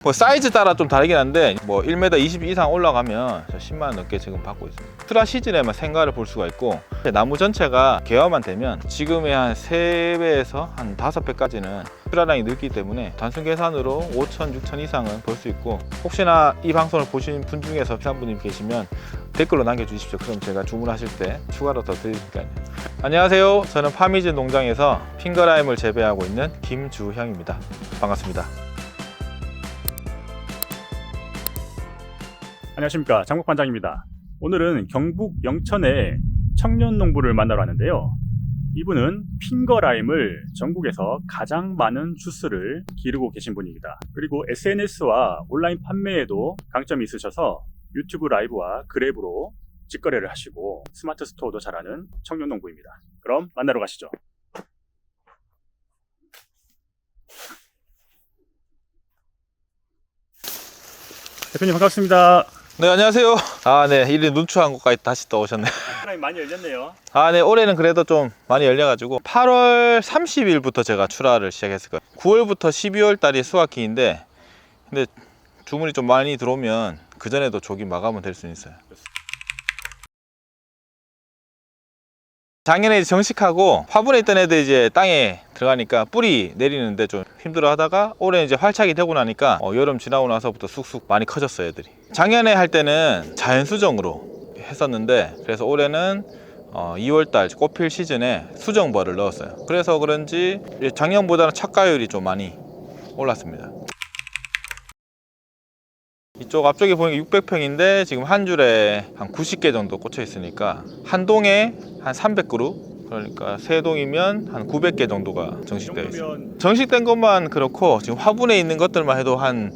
뭐 사이즈 따라 좀 다르긴 한데 뭐 1m 20 이상 올라가면 10만원 넘게 지금 받고 있습니다. 출하 시즌에만 생가를 볼 수가 있고, 나무 전체가 개화만 되면 지금의 한 3배에서 한 5배까지는 출하량이 늘기 때문에 단순 계산으로 5천, 6천 이상은 볼 수 있고, 혹시나 이 방송을 보신 분 중에서 피산부님 계시면 댓글로 남겨주십시오. 그럼 제가 주문하실 때 추가로 더 드릴게요. 안녕하세요. 저는 파미즈 농장에서 핑거라임을 재배하고 있는 김주형입니다. 반갑습니다. 안녕하십니까, 장국반장입니다. 오늘은 경북 영천의 청년 농부를 만나러 왔는데요. 이분은 핑거라임을 전국에서 가장 많은 주스를 기르고 계신 분입니다. 그리고 SNS와 온라인 판매에도 강점이 있으셔서 유튜브 라이브와 그랩으로 직거래를 하시고 스마트 스토어도 잘하는 청년 농부입니다. 그럼 만나러 가시죠. 대표님 반갑습니다. 네, 안녕하세요. 네, 일이 눈추한 곳까지 다시 또 오셨네. 핑거라임 많이 열렸네요. 네, 올해는 그래도 좀 많이 열려가지고 8월 30일부터 제가 출하를 시작했을 거예요. 9월부터 12월 달이 수확기인데, 근데 주문이 좀 많이 들어오면 그 전에도 조기 마감은 될 수 있어요. 작년에 정식하고 화분에 있던 애들 이제 땅에 들어가니까 뿌리 내리는데 좀 힘들어 하다가 올해 이제 활착이 되고 나니까 여름 지나고 나서부터 쑥쑥 많이 커졌어요, 애들이. 작년에 할 때는 자연 수정으로 했었는데, 그래서 올해는 2월달 꽃필 시즌에 수정벌을 넣었어요. 그래서 그런지 작년보다는 착가율이 좀 많이 올랐습니다. 이쪽 앞쪽에 보니까 600평인데 지금 한 줄에 한 90개 정도 꽂혀 있으니까 한 동에 한 300그루, 그러니까 세 동이면 한 900개 정도가 정식되어 있습니다. 정식된 것만 그렇고 지금 화분에 있는 것들만 해도 한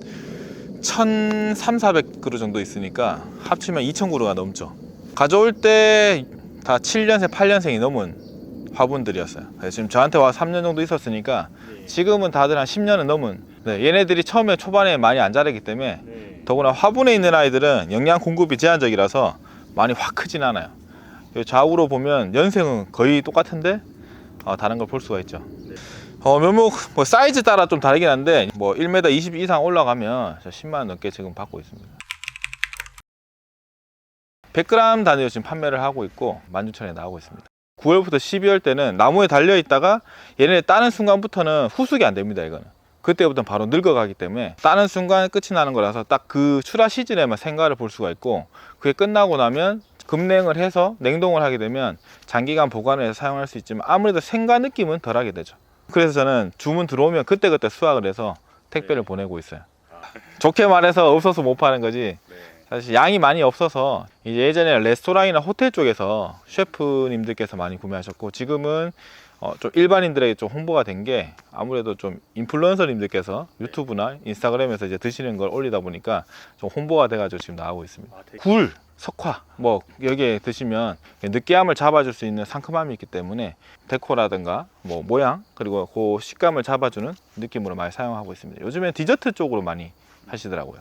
1,300~1,400그루 정도 있으니까 합치면 2,000그루가 넘죠. 가져올 때 다 7년생, 8년생이 넘은 화분들이었어요. 지금 저한테 와 3년 정도 있었으니까 지금은 다들 한 10년은 넘은, 얘네들이 처음에 초반에 많이 안 자라기 때문에 더구나 화분에 있는 아이들은 영양 공급이 제한적이라서 많이 확 크진 않아요. 좌우로 보면 연생은 거의 똑같은데 다른 걸 볼 수가 있죠. 면목 뭐 사이즈 따라 좀 다르긴 한데 뭐 1m 20 이상 올라가면 10만원 넘게 지금 받고 있습니다. 100g 단위로 지금 판매를 하고 있고 16,000원에 나오고 있습니다. 9월부터 12월 때는 나무에 달려 있다가 얘네 따는 순간부터는 후숙이 안 됩니다. 이거는 그때부터는 바로 늙어가기 때문에 따는 순간 끝이 나는 거라서 딱 그 출하 시즌에만 생가를 볼 수가 있고, 그게 끝나고 나면 급냉을 해서 냉동을 하게 되면 장기간 보관을 해서 사용할 수 있지만 아무래도 생가 느낌은 덜하게 되죠. 그래서 저는 주문 들어오면 그때그때 수확을 해서 택배를 보내고 있어요. 좋게 말해서 없어서 못 파는 거지, 사실 양이 많이 없어서 이제 예전에 레스토랑이나 호텔 쪽에서 셰프님들께서 많이 구매하셨고, 지금은 좀 일반인들에게 좀 홍보가 된 게 아무래도 좀 인플루언서님들께서 유튜브나 인스타그램에서 이제 드시는 걸 올리다 보니까 좀 홍보가 돼가지고 지금 나오고 있습니다. 굴, 석화 뭐 여기에 드시면 느끼함을 잡아줄 수 있는 상큼함이 있기 때문에 데코라든가 뭐 모양 그리고 그 식감을 잡아주는 느낌으로 많이 사용하고 있습니다. 요즘엔 디저트 쪽으로 많이 하시더라고요.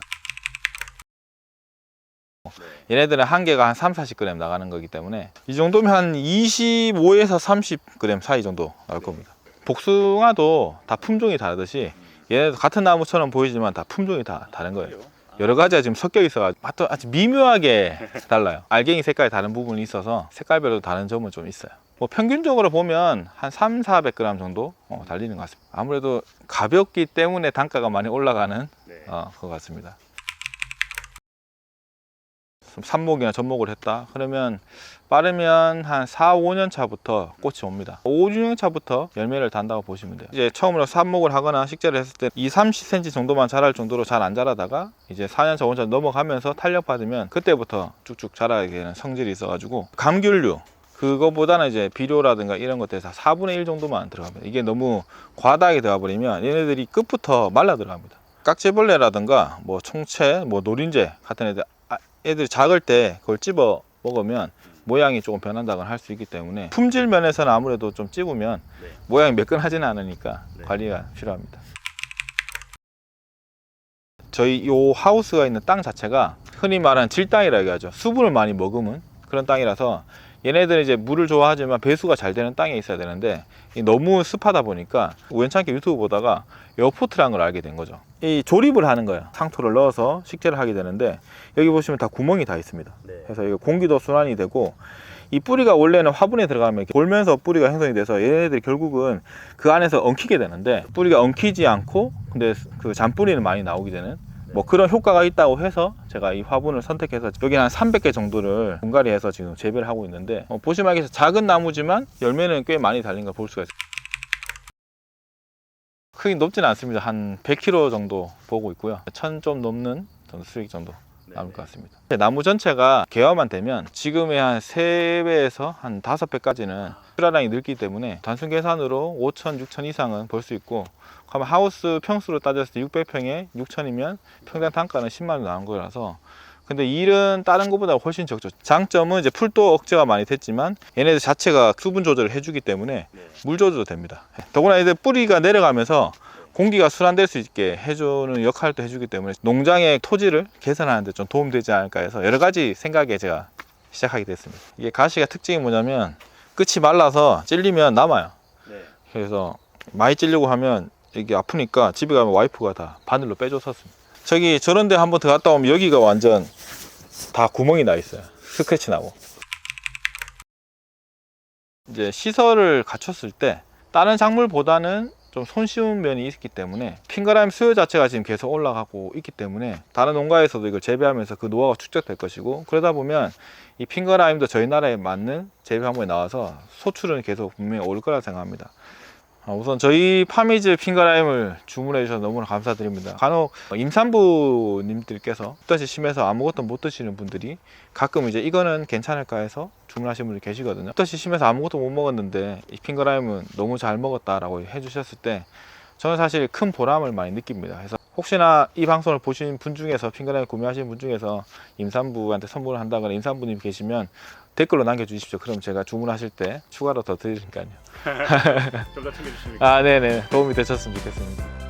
얘네들은 한 개가 한 3~40g 나가는 거기 때문에 이 정도면 한 25에서 30g 사이 정도 나올 겁니다. 복숭아도 다 품종이 다르듯이 얘네도 같은 나무처럼 보이지만 다 품종이 다 다른 거예요. 여러 가지가 지금 섞여 있어가지고 맛도 아주 미묘하게 달라요. 알갱이 색깔이 다른 부분이 있어서 색깔별로 다른 점은 좀 있어요. 뭐 평균적으로 보면 한 300~400g 정도 달리는 것 같습니다. 아무래도 가볍기 때문에 단가가 많이 올라가는 것 같습니다. 삽목이나 접목을 했다 그러면 빠르면 한 4~5년 차부터 꽃이 옵니다. 5~6년 차부터 열매를 단다고 보시면 돼요. 이제 처음으로 삽목을 하거나 식재를 했을 때 20~30cm 정도만 자랄 정도로 잘 안 자라다가 이제 4년 차, 5년 차 넘어가면서 탄력 받으면 그때부터 쭉쭉 자라게 되는 성질이 있어가지고 감귤류 그거보다는 이제 비료라든가 이런 것들에서 4분의 1 정도만 들어갑니다. 이게 너무 과다하게 들어가 버리면 얘네들이 끝부터 말라 들어갑니다. 깍지벌레라든가 뭐 총채, 뭐 노린재 같은 애들이 작을 때 그걸 찝어 먹으면 모양이 조금 변한다거나 할 수 있기 때문에 품질 면에서는 아무래도 좀 찝으면 모양이 매끈하지는 않으니까 관리가 필요합니다. 저희 요 하우스가 있는 땅 자체가 흔히 말하는 질땅이라고 하죠. 수분을 많이 머금은 그런 땅이라서 얘네들은 이제 물을 좋아하지만 배수가 잘 되는 땅에 있어야 되는데 너무 습하다 보니까 우연찮게 유튜브 보다가 에어포트라는 걸 알게 된 거죠. 이 조립을 하는 거예요. 상토를 넣어서 식재를 하게 되는데 여기 보시면 다 구멍이 다 있습니다. 네. 그래서 이거 공기도 순환이 되고 이 뿌리가 원래는 화분에 들어가면 이렇게 돌면서 뿌리가 형성이 돼서 얘네들이 결국은 그 안에서 엉키게 되는데 뿌리가 엉키지 않고 근데 그 잔뿌리는 많이 나오게 되는 뭐 그런 효과가 있다고 해서 제가 이 화분을 선택해서 여기 한 300개 정도를 분갈이해서 지금 재배를 하고 있는데 보시면 알겠지만 작은 나무지만 열매는 꽤 많이 달린 걸 볼 수가 있어요. 크기 높지는 않습니다. 한 100kg 정도 보고 있고요. 1000 좀 넘는 수익 정도 나올 것 같습니다. 나무 전체가 개화만 되면 지금의 한 3배에서 한 5배까지는 출하량이 늘기 때문에 단순 계산으로 5천, 6천 이상은 벌 수 있고 그러면 하우스 평수로 따졌을 때 600평에 6천이면 평당 단가는 10만 원 나온 거라서 근데 일은 다른 것보다 훨씬 적죠. 장점은 이제 풀도 억제가 많이 됐지만 얘네들 자체가 수분 조절을 해주기 때문에 물 조절도 됩니다. 더구나 이제 뿌리가 내려가면서 공기가 순환될 수 있게 해주는 역할도 해주기 때문에 농장의 토지를 개선하는 데 좀 도움되지 않을까 해서 여러 가지 생각에 제가 시작하게 됐습니다. 이게 가시가 특징이 뭐냐면 끝이 말라서 찔리면 남아요. 그래서 많이 찔리고 하면 이게 아프니까 집에 가면 와이프가 다 바늘로 빼줬었습니다. 저기 저런 데 한번 들어갔다 오면 여기가 완전 다 구멍이 나 있어요. 스크래치 나고. 이제 시설을 갖췄을 때 다른 작물보다는 좀 손쉬운 면이 있기 때문에 핑거라임 수요 자체가 지금 계속 올라가고 있기 때문에 다른 농가에서도 이걸 재배하면서 그 노하우가 축적될 것이고 그러다 보면 이 핑거라임도 저희 나라에 맞는 재배 방법이 나와서 소출은 계속 분명히 오를 거라 생각합니다. 우선 저희 파미즈 핑거라임을 주문해 주셔서 너무나 감사드립니다. 간혹 임산부님들께서 붓덧이 심해서 아무것도 못 드시는 분들이 가끔 이제 이거는 괜찮을까 해서 주문하시는 분들이 계시거든요. 붓덧이 심해서 아무것도 못 먹었는데 이 핑거라임은 너무 잘 먹었다라고 해주셨을 때 저는 사실 큰 보람을 많이 느낍니다. 그래서 혹시나 이 방송을 보신 분 중에서 핑거라임 구매하시는 분 중에서 임산부한테 선물을 한다거나 임산부님 계시면 댓글로 남겨주십시오. 그럼 제가 주문하실 때 추가로 더 드리니까요. 좀 더 챙겨주시니까. 네네. 도움이 되셨으면 좋겠습니다.